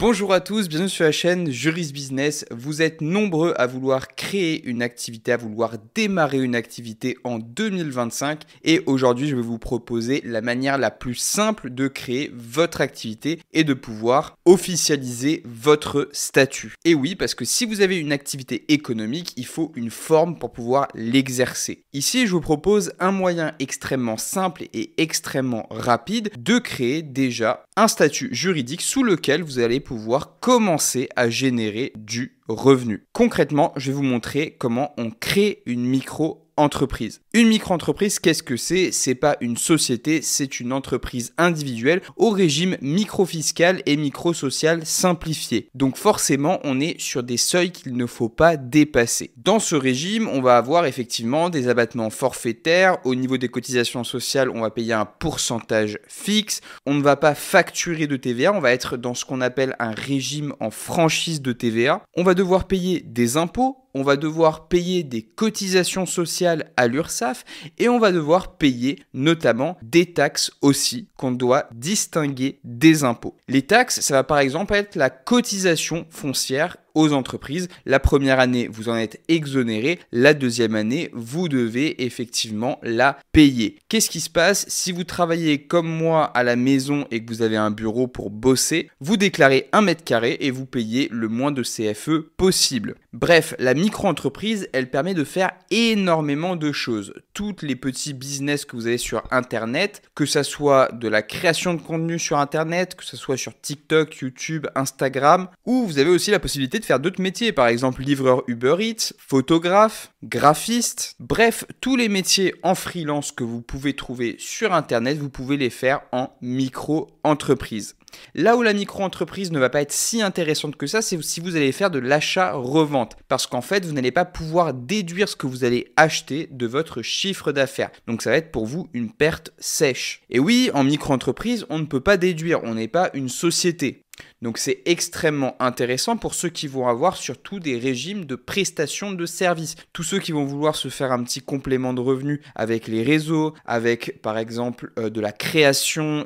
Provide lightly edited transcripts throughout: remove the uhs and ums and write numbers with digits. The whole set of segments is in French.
Bonjour à tous, bienvenue sur la chaîne Juris Business. Vous êtes nombreux à vouloir créer une activité, à vouloir démarrer une activité en 2025 et aujourd'hui je vais vous proposer la manière la plus simple de créer votre activité et de pouvoir officialiser votre statut. Et oui, parce que si vous avez une activité économique, il faut une forme pour pouvoir l'exercer. Ici, je vous propose un moyen extrêmement simple et extrêmement rapide de créer déjà un statut juridique sous lequel vous allez pouvoir commencer à générer du revenu. Concrètement, je vais vous montrer comment on crée une micro-entreprise. Une micro-entreprise, qu'est-ce que c'est? C'est pas une société, c'est une entreprise individuelle au régime micro-fiscal et micro-social simplifié. Donc forcément, on est sur des seuils qu'il ne faut pas dépasser. Dans ce régime, on va avoir effectivement des abattements forfaitaires. Au niveau des cotisations sociales, on va payer un pourcentage fixe. On ne va pas facturer de TVA, on va être dans ce qu'on appelle un régime en franchise de TVA. On va devoir payer des impôts. On va devoir payer des cotisations sociales à l'URSSAF et on va devoir payer notamment des taxes aussi qu'on doit distinguer des impôts. Les taxes, ça va par exemple être la cotisation foncière aux entreprises. La première année, vous en êtes exonéré. La deuxième année, vous devez effectivement la payer. Qu'est-ce qui se passe si vous travaillez comme moi à la maison et que vous avez un bureau pour bosser? Vous déclarez 1 mètre carré et vous payez le moins de CFE possible. Bref, la micro-entreprise, elle permet de faire énormément de choses. Toutes les petits business que vous avez sur Internet, que ça soit de la création de contenu sur Internet, que ce soit sur TikTok, YouTube, Instagram, ou vous avez aussi la possibilité de faire d'autres métiers, par exemple livreur Uber Eats, photographe, graphiste, bref, tous les métiers en freelance que vous pouvez trouver sur Internet, vous pouvez les faire en micro-entreprise. Là où la micro-entreprise ne va pas être si intéressante que ça, c'est si vous allez faire de l'achat-revente. Parce qu'en fait, vous n'allez pas pouvoir déduire ce que vous allez acheter de votre chiffre d'affaires. Donc ça va être pour vous une perte sèche. Et oui, en micro-entreprise, on ne peut pas déduire, on n'est pas une société. Donc c'est extrêmement intéressant pour ceux qui vont avoir surtout des régimes de prestation de services. Tous ceux qui vont vouloir se faire un petit complément de revenus avec les réseaux, avec par exemple de la création,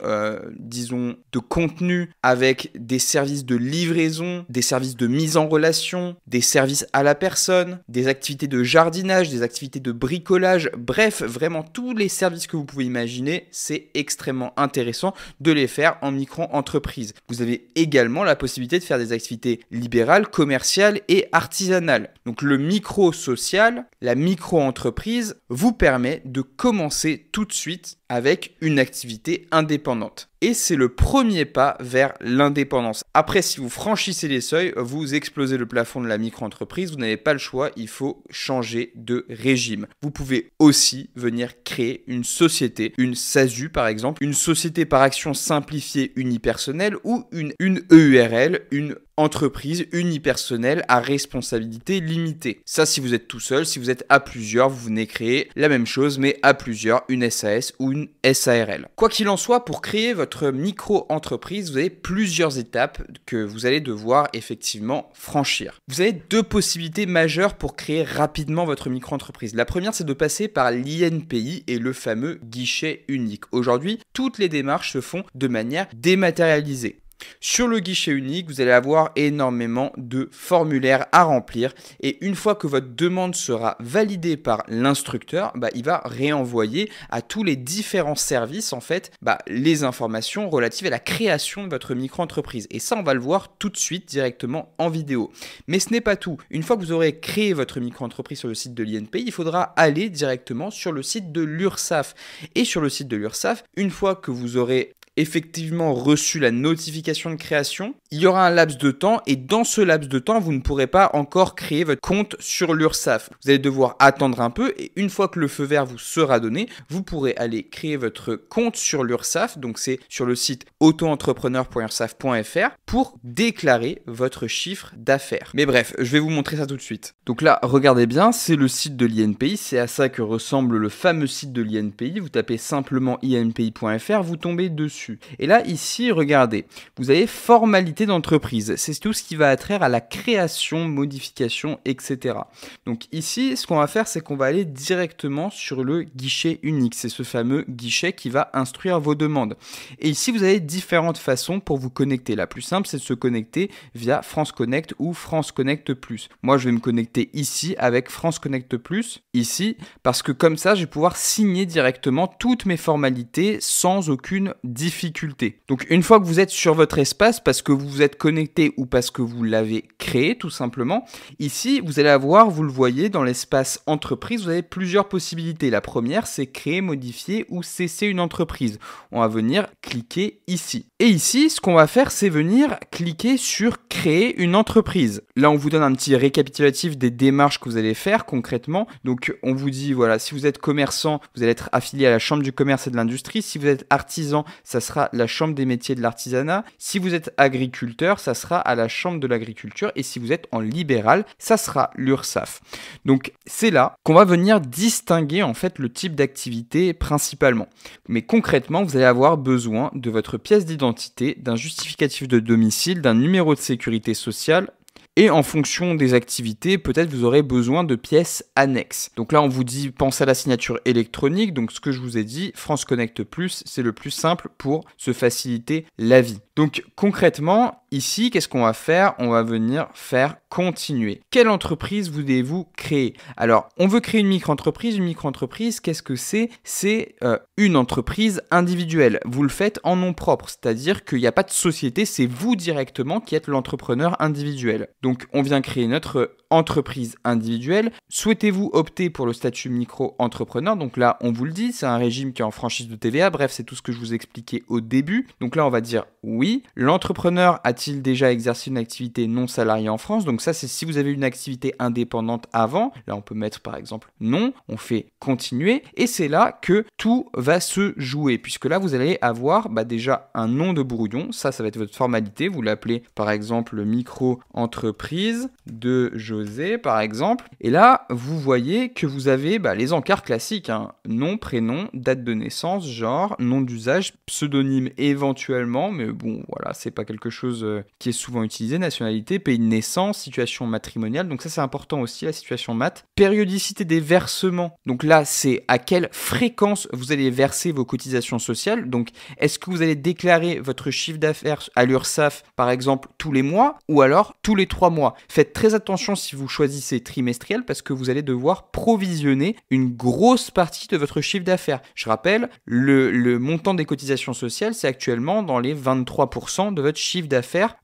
disons, de contenu, avec des services de livraison, des services de mise en relation, des services à la personne, des activités de jardinage, des activités de bricolage, bref, vraiment tous les services que vous pouvez imaginer, c'est extrêmement intéressant de les faire en micro-entreprise. Vous avez également la possibilité de faire des activités libérales, commerciales et artisanales. Donc le micro-social, la micro-entreprise vous permet de commencer tout de suite avec une activité indépendante. Et c'est le premier pas vers l'indépendance. Après, si vous franchissez les seuils, vous explosez le plafond de la micro-entreprise, vous n'avez pas le choix, il faut changer de régime. Vous pouvez aussi venir créer une société, une SASU par exemple, une société par action simplifiée unipersonnelle ou une EURL, une entreprise unipersonnelle à responsabilité limitée. Ça, si vous êtes tout seul, si vous êtes à plusieurs, vous venez créer la même chose, mais à plusieurs, une SAS ou une SARL. Quoi qu'il en soit, pour créer votre micro-entreprise, vous avez plusieurs étapes que vous allez devoir effectivement franchir. Vous avez deux possibilités majeures pour créer rapidement votre micro-entreprise. La première, c'est de passer par l'INPI et le fameux guichet unique. Aujourd'hui, toutes les démarches se font de manière dématérialisée. Sur le guichet unique, vous allez avoir énormément de formulaires à remplir et une fois que votre demande sera validée par l'instructeur, il va réenvoyer à tous les différents services en fait les informations relatives à la création de votre micro-entreprise. Et ça, on va le voir tout de suite directement en vidéo. Mais ce n'est pas tout. Une fois que vous aurez créé votre micro-entreprise sur le site de l'INPI, il faudra aller directement sur le site de l'URSSAF. Et sur le site de l'URSSAF, une fois que vous aurez effectivement reçu la notification de création, il y aura un laps de temps et dans ce laps de temps, vous ne pourrez pas encore créer votre compte sur l'URSSAF. Vous allez devoir attendre un peu et une fois que le feu vert vous sera donné, vous pourrez aller créer votre compte sur l'URSSAF, donc c'est sur le site auto-entrepreneur.ursaf.fr pour déclarer votre chiffre d'affaires. Mais bref, je vais vous montrer ça tout de suite. Donc là, regardez bien, c'est le site de l'INPI, c'est à ça que ressemble le fameux site de l'INPI. Vous tapez simplement inpi.fr, vous tombez dessus. dessus. Et là, ici, regardez, vous avez formalité d'entreprise. C'est tout ce qui va attraire à la création, modification, etc. Donc ici, ce qu'on va faire, c'est qu'on va aller directement sur le guichet unique. C'est ce fameux guichet qui va instruire vos demandes. Et ici, vous avez différentes façons pour vous connecter. La plus simple, c'est de se connecter via France Connect ou France Connect Plus. Moi, je vais me connecter ici avec France Connect Plus, ici, parce que comme ça, je vais pouvoir signer directement toutes mes formalités sans aucune difficulté. Donc, une fois que vous êtes sur votre espace, parce que vous vous êtes connecté ou parce que vous l'avez créé, tout simplement, ici, vous allez avoir, vous le voyez, dans l'espace entreprise, vous avez plusieurs possibilités. La première, c'est créer, modifier ou cesser une entreprise. On va venir cliquer ici. Et ici, ce qu'on va faire, c'est venir cliquer sur créer une entreprise. Là, on vous donne un petit récapitulatif des démarches que vous allez faire concrètement. Donc, on vous dit, voilà, si vous êtes commerçant, vous allez être affilié à la Chambre du commerce et de l'industrie. Si vous êtes artisan, ça sera la Chambre des métiers de l'artisanat. Si vous êtes agriculteur, ça sera à la Chambre de l'agriculture. Et si vous êtes en libéral, ça sera l'URSSAF. Donc, c'est là qu'on va venir distinguer en fait le type d'activité principalement. Mais concrètement, vous allez avoir besoin de votre pièce d'identité, d'un justificatif de domicile, d'un numéro de sécurité sociale. Et en fonction des activités, peut-être vous aurez besoin de pièces annexes. Donc là, on vous dit, pensez à la signature électronique. Donc ce que je vous ai dit, France Connect Plus, c'est le plus simple pour se faciliter la vie. Donc concrètement, ici, qu'est-ce qu'on va faire? On va venir faire continuer. Quelle entreprise voulez-vous créer? Alors, on veut créer une micro-entreprise. Une micro-entreprise, qu'est-ce que c'est? C'est une entreprise individuelle. Vous le faites en nom propre, c'est-à-dire qu'il n'y a pas de société, c'est vous directement qui êtes l'entrepreneur individuel. Donc, on vient créer notre entreprise individuelle. Souhaitez-vous opter pour le statut micro-entrepreneur? Donc là, on vous le dit, c'est un régime qui est en franchise de TVA. Bref, c'est tout ce que je vous expliquais au début. Donc là, on va dire oui. L'entrepreneur a-t-il déjà exercé une activité non salariée en France? Donc ça, c'est si vous avez une activité indépendante avant. Là, on peut mettre par exemple non. On fait continuer. Et c'est là que tout va se jouer. Puisque là, vous allez avoir déjà un nom de brouillon. Ça va être votre formalité. Vous l'appelez par exemple micro-entreprise de José, par exemple. Et là, vous voyez que vous avez les encarts classiques. Nom, prénom, date de naissance, genre, nom d'usage, pseudonyme éventuellement. Mais bon, voilà, c'est pas quelque chose qui est souvent utilisé. Nationalité, pays de naissance, situation matrimoniale. Donc ça, c'est important aussi, la situation mat. Périodicité des versements. Donc là, c'est à quelle fréquence vous allez verser vos cotisations sociales. Donc, est-ce que vous allez déclarer votre chiffre d'affaires à l'URSSAF, par exemple, tous les mois ou alors tous les 3 mois? Faites très attention si vous choisissez trimestriel parce que vous allez devoir provisionner une grosse partie de votre chiffre d'affaires. Je rappelle, le montant des cotisations sociales, c'est actuellement dans les 23% de votre chiffre d'affaires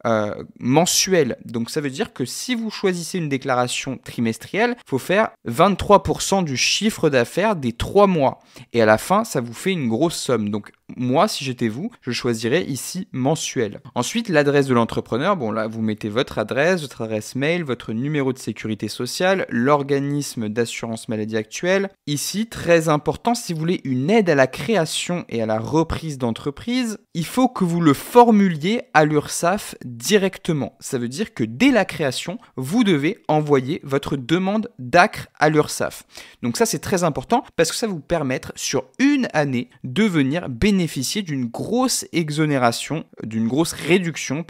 mensuel. Donc ça veut dire que si vous choisissez une déclaration trimestrielle, il faut faire 23% du chiffre d'affaires des 3 mois. Et à la fin, ça vous fait une grosse somme. Donc moi, si j'étais vous, je choisirais ici mensuel. Ensuite, l'adresse de l'entrepreneur. Bon là, vous mettez votre adresse mail, votre numéro de sécurité sociale, l'organisme d'assurance maladie actuel. Ici, très important, si vous voulez une aide à la création et à la reprise d'entreprise, il faut que vous le formuliez à l'URSSAF directement. Ça veut dire que dès la création, vous devez envoyer votre demande d'ACRE à l'URSSAF. Donc ça, c'est très important parce que ça va vous permettre sur une année de venir bénéficier d'une grosse exonération, d'une grosse réduction,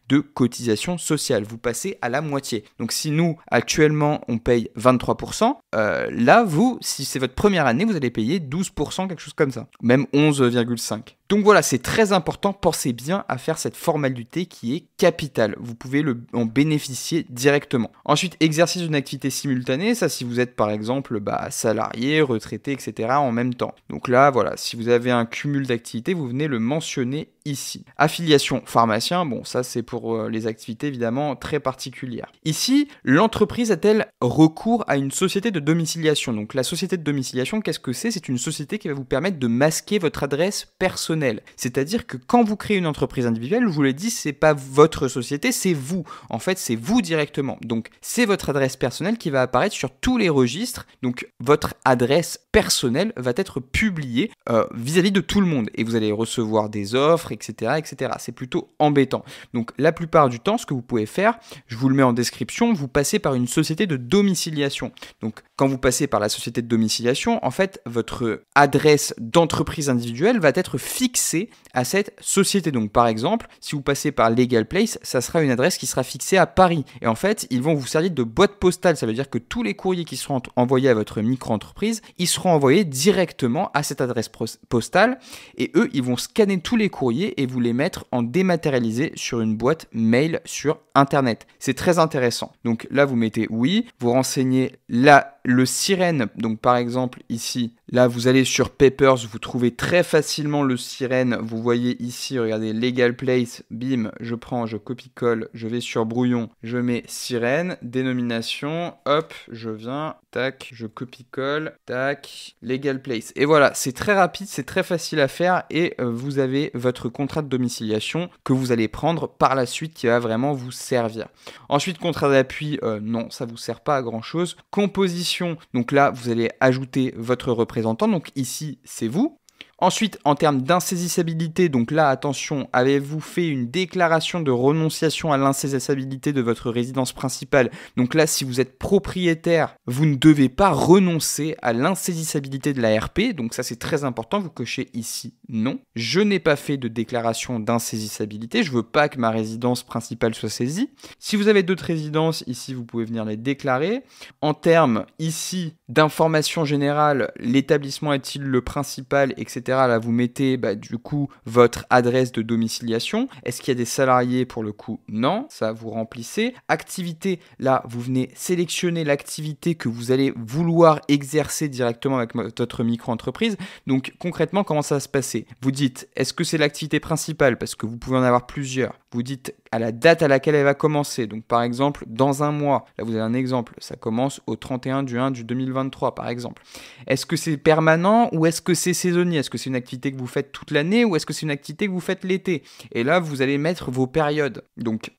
de cotisation sociale. Vous passez à la moitié. Donc si nous, actuellement, on paye 23%, là, vous, si c'est votre première année, vous allez payer 12%, quelque chose comme ça. Même 11,5%. Donc voilà, c'est très important, pensez bien à faire cette formalité qui est capitale. Vous pouvez en bénéficier directement. Ensuite, exercice d'une activité simultanée, ça si vous êtes par exemple salarié, retraité, etc. en même temps. Donc là, voilà, si vous avez un cumul d'activités, vous venez le mentionner ici. Affiliation pharmacien, bon ça c'est pour les activités évidemment très particulières. Ici, l'entreprise a-t-elle recours à une société de domiciliation? Donc la société de domiciliation, qu'est-ce que c'est? C'est une société qui va vous permettre de masquer votre adresse personnelle. C'est-à-dire que quand vous créez une entreprise individuelle, je vous l'ai dit, c'est pas votre société, c'est vous. En fait, c'est vous directement. Donc c'est votre adresse personnelle qui va apparaître sur tous les registres. Donc votre adresse personnelle va être publiée vis-à-vis de tout le monde. Et vous allez recevoir des offres, etc., etc. C'est plutôt embêtant. Donc la plupart du temps, ce que vous pouvez faire, je vous le mets en description, vous passez par une société de domiciliation. Donc quand vous passez par la société de domiciliation, en fait, votre adresse d'entreprise individuelle va être fixée à cette société. Donc par exemple, si vous passez par Legal Place, ça sera une adresse qui sera fixée à Paris. Et en fait, ils vont vous servir de boîte postale. Ça veut dire que tous les courriers qui seront envoyés à votre micro-entreprise, ils seront envoyés directement à cette adresse postale. Et eux, ils vont scanner tous les courriers et vous les mettre en dématérialisé sur une boîte mail sur Internet. C'est très intéressant. Donc là, vous mettez oui, vous renseignez le sirène. Donc par exemple, ici, là, vous allez sur Papers, vous trouvez très facilement le sirène. Vous voyez ici, regardez, Legal Place, bim, je prends, je copie-colle, je vais sur brouillon, je mets sirène, dénomination, hop, je viens, tac, je copie-colle, tac, Legal Place. Et voilà, c'est très rapide, c'est très facile à faire et vous avez votre contrat de domiciliation que vous allez prendre par la suite qui va vraiment vous servir. Ensuite, contrat d'appui, non, ça vous sert pas à grand chose. Composition, donc là, vous allez ajouter votre représentant, donc ici, c'est vous. Ensuite, en termes d'insaisissabilité, donc là, attention, avez-vous fait une déclaration de renonciation à l'insaisissabilité de votre résidence principale? Donc là, si vous êtes propriétaire, vous ne devez pas renoncer à l'insaisissabilité de la RP. Donc ça, c'est très important. Vous cochez ici non. Je n'ai pas fait de déclaration d'insaisissabilité. Je ne veux pas que ma résidence principale soit saisie. Si vous avez d'autres résidences, ici, vous pouvez venir les déclarer. En termes, ici, d'information générale, l'établissement est-il le principal, etc. Là, vous mettez du coup votre adresse de domiciliation. Est-ce qu'il y a des salariés? Pour le coup, non. Ça, vous remplissez. Activité, là, vous venez sélectionner l'activité que vous allez vouloir exercer directement avec votre micro-entreprise. Donc, concrètement, comment ça va se passer? Vous dites, est-ce que c'est l'activité principale? Parce que vous pouvez en avoir plusieurs. Vous dites à la date à laquelle elle va commencer. Donc, par exemple, dans un mois. Là, vous avez un exemple. Ça commence au 31/1/2023, par exemple. Est-ce que c'est permanent ou est-ce que c'est saisonnier? Est-ce que c'est une activité que vous faites toute l'année ou est-ce que c'est une activité que vous faites l'été? Et là, vous allez mettre vos périodes. Donc,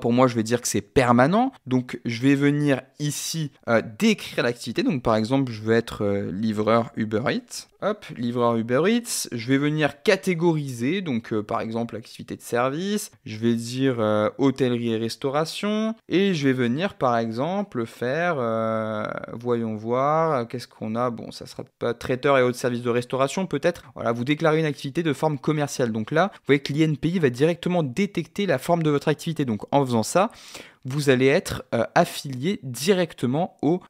pour moi, je vais dire que c'est permanent. Donc, je vais venir ici décrire l'activité. Donc, par exemple, je vais être livreur Uber Eats. Hop, livreur Uber Eats. Je vais venir catégoriser. Donc, par exemple, activité de service. Je vais dire hôtellerie et restauration. Et je vais venir, par exemple, faire, voyons voir, qu'est-ce qu'on a? Bon, ça sera pas traiteur et autres services de restauration, peut-être. Voilà, vous déclarez une activité de forme commerciale. Donc là, vous voyez que l'INPI va directement détecter la forme de votre activité. Donc, en faisant ça, vous allez être affilié directement au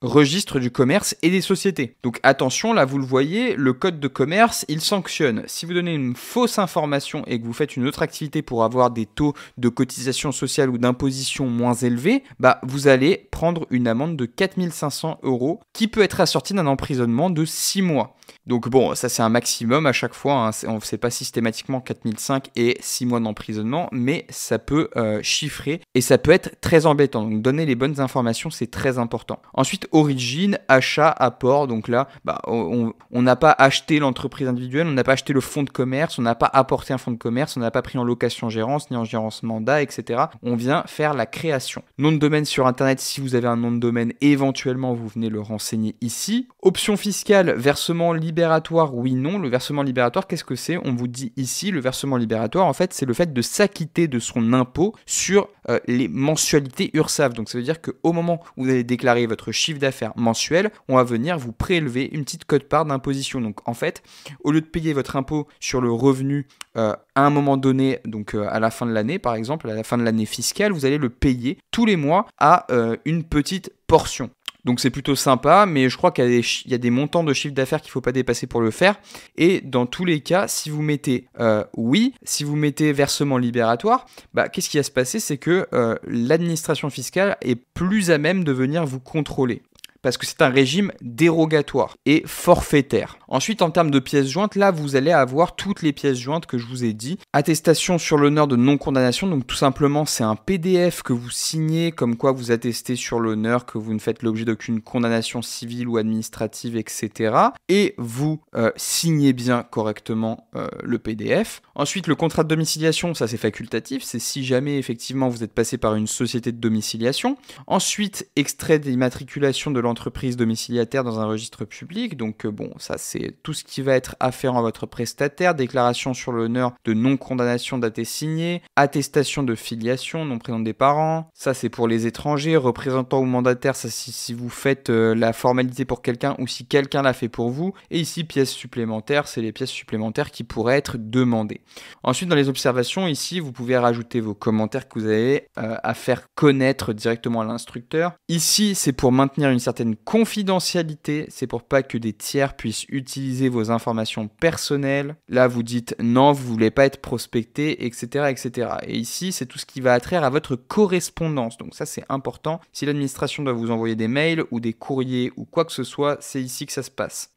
registre du commerce et des sociétés. Donc attention, là vous le voyez, le code de commerce, il sanctionne. Si vous donnez une fausse information et que vous faites une autre activité pour avoir des taux de cotisation sociale ou d'imposition moins élevés, vous allez prendre une amende de 4 500 € qui peut être assortie d'un emprisonnement de 6 mois. Donc bon, ça c'est un maximum à chaque fois, on ne fait pas systématiquement 4005 et 6 mois d'emprisonnement, mais ça peut chiffrer et ça peut être très embêtant. Donc donner les bonnes informations, c'est très important. Ensuite, origine, achat, apport. Donc là, on n'a pas acheté l'entreprise individuelle, on n'a pas acheté le fonds de commerce, on n'a pas apporté un fonds de commerce, on n'a pas pris en location gérance ni en gérance mandat, etc. On vient faire la création. Nom de domaine sur Internet, si vous avez un nom de domaine, éventuellement vous venez le renseigner ici. Option fiscale, versement libératoire, oui, non. Le versement libératoire, qu'est-ce que c'est? On vous dit ici, le versement libératoire, en fait, c'est le fait de s'acquitter de son impôt sur les mensualités URSSAF. Donc ça veut dire qu'au moment où vous allez déclarer votre chiffre d'affaires mensuel, on va venir vous prélever une petite quote-part d'imposition. Donc en fait, au lieu de payer votre impôt sur le revenu à un moment donné, donc à la fin de l'année par exemple, à la fin de l'année fiscale, vous allez le payer tous les mois à une petite portion. Donc c'est plutôt sympa, mais je crois qu'il y a des montants de chiffre d'affaires qu'il ne faut pas dépasser pour le faire. Et dans tous les cas, si vous mettez oui, si vous mettez versement libératoire, qu'est-ce qui va se passer? C'est que l'administration fiscale est plus à même de venir vous contrôler. Parce que c'est un régime dérogatoire et forfaitaire. Ensuite, en termes de pièces jointes, là, vous allez avoir toutes les pièces jointes que je vous ai dit. Attestation sur l'honneur de non-condamnation, donc tout simplement, c'est un PDF que vous signez, comme quoi vous attestez sur l'honneur que vous ne faites l'objet d'aucune condamnation civile ou administrative, etc. Et vous signez bien correctement le PDF. Ensuite, le contrat de domiciliation, ça c'est facultatif, c'est si jamais effectivement vous êtes passé par une société de domiciliation. Ensuite, extrait d'immatriculation de l'entreprise l'entreprise domiciliataire dans un registre public. Donc bon, ça c'est tout ce qui va être afférent à votre prestataire. Déclaration sur l'honneur de non-condamnation datée signée. Attestation de filiation, nom prénom des parents. Ça c'est pour les étrangers. Représentant ou mandataire, ça si vous faites la formalité pour quelqu'un ou si quelqu'un l'a fait pour vous. Et ici, pièces supplémentaires, c'est les pièces supplémentaires qui pourraient être demandées. Ensuite, dans les observations, ici, vous pouvez rajouter vos commentaires que vous avez à faire connaître directement à l'instructeur. Ici, c'est pour maintenir une certaine confidentialité, c'est pour pas que des tiers puissent utiliser vos informations personnelles. Là, vous dites non, vous voulez pas être prospecté, etc., etc. Et ici, c'est tout ce qui va attraire à votre correspondance. Donc ça, c'est important. Si l'administration doit vous envoyer des mails ou des courriers ou quoi que ce soit, c'est ici que ça se passe.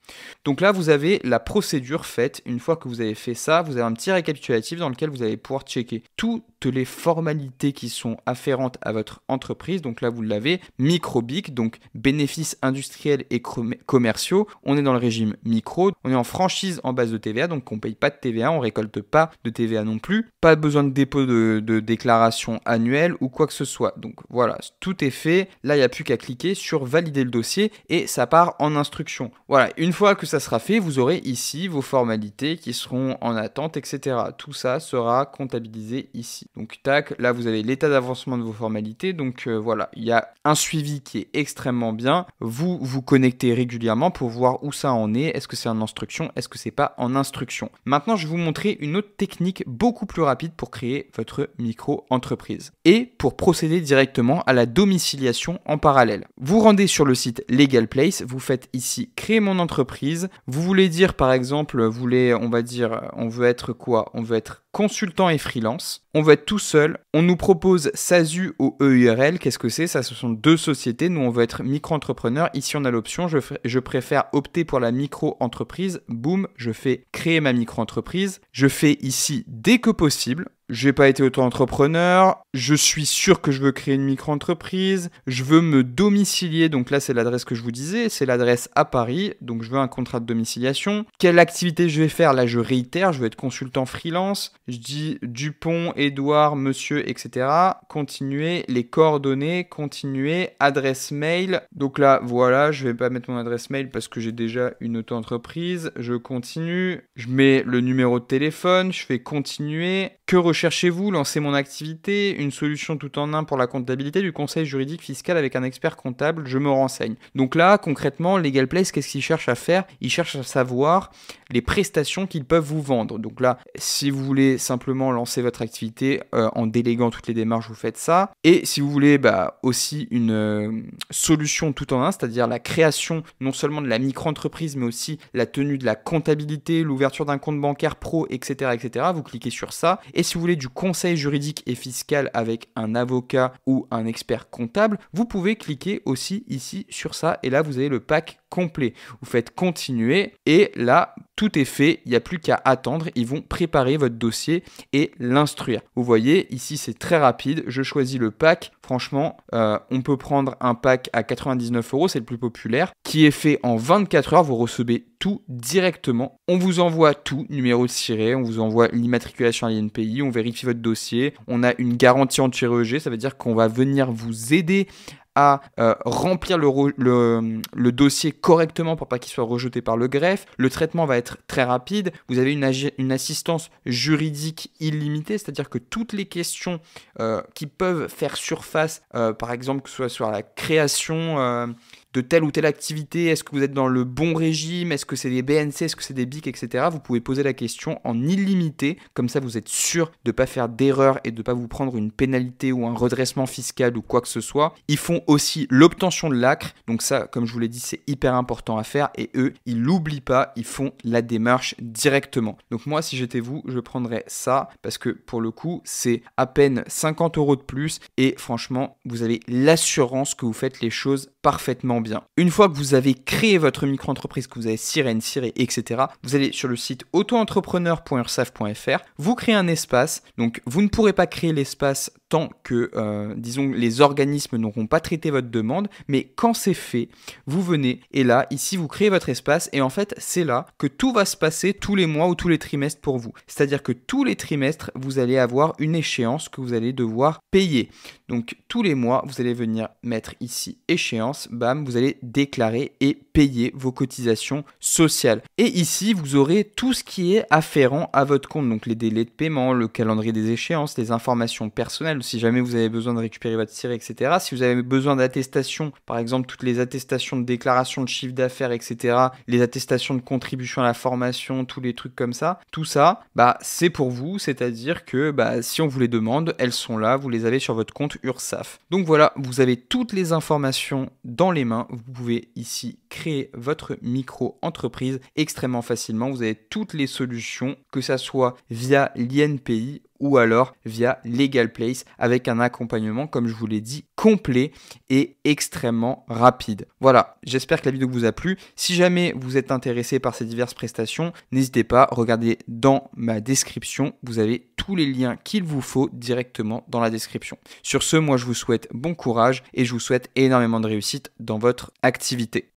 Donc là, vous avez la procédure faite. Une fois que vous avez fait ça, vous avez un petit récapitulatif dans lequel vous allez pouvoir checker toutes les formalités qui sont afférentes à votre entreprise. Donc là, vous l'avez, micro-BIC, donc bénéfices industriels et commerciaux. On est dans le régime micro. On est en franchise en base de TVA, donc on ne paye pas de TVA, on ne récolte pas de TVA non plus. Pas besoin de dépôt de déclaration annuelle ou quoi que ce soit. Donc voilà, tout est fait. Là, il n'y a plus qu'à cliquer sur valider le dossier et ça part en instruction. Voilà, une fois que ça sera fait, vous aurez ici vos formalités qui seront en attente, etc. Tout ça sera comptabilisé ici. Donc tac, là vous avez l'état d'avancement de vos formalités. Donc voilà, il y a un suivi qui est extrêmement bien. Vous vous connectez régulièrement pour voir où ça en est. Est-ce que c'est en instruction? Est-ce que c'est pas en instruction? Maintenant, je vais vous montrer une autre technique beaucoup plus rapide pour créer votre micro-entreprise et pour procéder directement à la domiciliation en parallèle. Vous rendez sur le site Legal Place, vous faites ici créer mon entreprise. Vous voulez dire par exemple, on veut être quoi? On veut être consultant et freelance. On veut être tout seul. On nous propose SASU ou EURL. Qu'est-ce que c'est? Ça, ce sont deux sociétés. Nous, on veut être micro-entrepreneur. Ici, on a l'option. Je préfère opter pour la micro-entreprise. Boum, je fais créer ma micro-entreprise. Je fais ici dès que possible. J'ai pas été auto-entrepreneur, je suis sûr que je veux créer une micro-entreprise, je veux me domicilier, donc là c'est l'adresse que je vous disais, c'est l'adresse à Paris, donc je veux un contrat de domiciliation. Quelle activité je vais faire? Là je réitère, je veux être consultant freelance, je dis Dupont, Édouard, monsieur, etc. Continuer, les coordonnées, continuer, adresse mail, donc là voilà, je vais pas mettre mon adresse mail parce que j'ai déjà une auto-entreprise, je continue, je mets le numéro de téléphone, je fais continuer. Que recherchez-vous? Lancer mon activité, une solution tout en un pour la comptabilité, du conseil juridique fiscal avec un expert comptable, je me renseigne. Donc là, concrètement, Legal Place, qu'est-ce qu'ils cherchent à faire? Ils cherchent à savoir les prestations qu'ils peuvent vous vendre. Donc là, si vous voulez simplement lancer votre activité en déléguant toutes les démarches, vous faites ça. Et si vous voulez aussi une solution tout en un, c'est-à-dire la création non seulement de la micro-entreprise, mais aussi la tenue de la comptabilité, l'ouverture d'un compte bancaire pro, etc., etc., vous cliquez sur ça. Et si vous voulez du conseil juridique et fiscal avec un avocat ou un expert comptable, vous pouvez cliquer aussi ici sur ça et là vous avez le pack complet. Vous faites continuer et là tout est fait, il n'y a plus qu'à attendre, ils vont préparer votre dossier et l'instruire. Vous voyez ici c'est très rapide, je choisis le pack, franchement on peut prendre un pack à 99 €, c'est le plus populaire, qui est fait en 24 heures, vous recevez tout directement. On vous envoie tout, numéro de siret, on vous envoie l'immatriculation à l'INPI, on vérifie votre dossier, on a une garantie anti-rejet, ça veut dire qu'on va venir vous aider à remplir le dossier correctement pour pas qu'il soit rejeté par le greffe. Le traitement va être très rapide. Vous avez une assistance juridique illimitée, c'est-à-dire que toutes les questions qui peuvent faire surface, par exemple que ce soit sur la création de telle ou telle activité, est-ce que vous êtes dans le bon régime, est-ce que c'est des BNC, est-ce que c'est des BIC, etc. Vous pouvez poser la question en illimité, comme ça vous êtes sûr de ne pas faire d'erreur et de ne pas vous prendre une pénalité ou un redressement fiscal ou quoi que ce soit. Ils font aussi l'obtention de l'ACRE, donc ça, comme je vous l'ai dit, c'est hyper important à faire et eux, ils l'oublient pas, ils font la démarche directement. Donc moi, si j'étais vous, je prendrais ça parce que pour le coup, c'est à peine 50 € de plus et franchement, vous avez l'assurance que vous faites les choses parfaitement bien. Une fois que vous avez créé votre micro-entreprise, que vous avez sirène, etc., vous allez sur le site auto-entrepreneur.ursaf.fr, vous créez un espace, donc vous ne pourrez pas créer l'espace tant que, disons, les organismes n'auront pas traité votre demande. Mais quand c'est fait, vous venez et là, ici, vous créez votre espace et en fait, c'est là que tout va se passer tous les mois ou tous les trimestres pour vous. C'est-à-dire que tous les trimestres, vous allez avoir une échéance que vous allez devoir payer. Donc tous les mois, vous allez venir mettre ici échéance, bam, vous allez déclarer et payer vos cotisations sociales. Et ici, vous aurez tout ce qui est afférent à votre compte, donc les délais de paiement, le calendrier des échéances, les informations personnelles, si jamais vous avez besoin de récupérer votre CIRE, etc. Si vous avez besoin d'attestations, par exemple toutes les attestations de déclaration de chiffre d'affaires, etc., les attestations de contribution à la formation, tous les trucs comme ça, tout ça, c'est pour vous, c'est-à-dire que si on vous les demande, elles sont là, vous les avez sur votre compte URSSAF. Donc voilà, vous avez toutes les informations dans les mains, vous pouvez ici créer votre micro-entreprise extrêmement facilement, vous avez toutes les solutions, que ça soit via l'INPI ou alors via LegalPlace avec un accompagnement, comme je vous l'ai dit, complet et extrêmement rapide. Voilà, j'espère que la vidéo vous a plu. Si jamais vous êtes intéressé par ces diverses prestations, n'hésitez pas, regardez dans ma description, vous avez tous les liens qu'il vous faut directement dans la description. Sur ce, moi je vous souhaite bon courage et je vous souhaite énormément de réussite dans votre activité.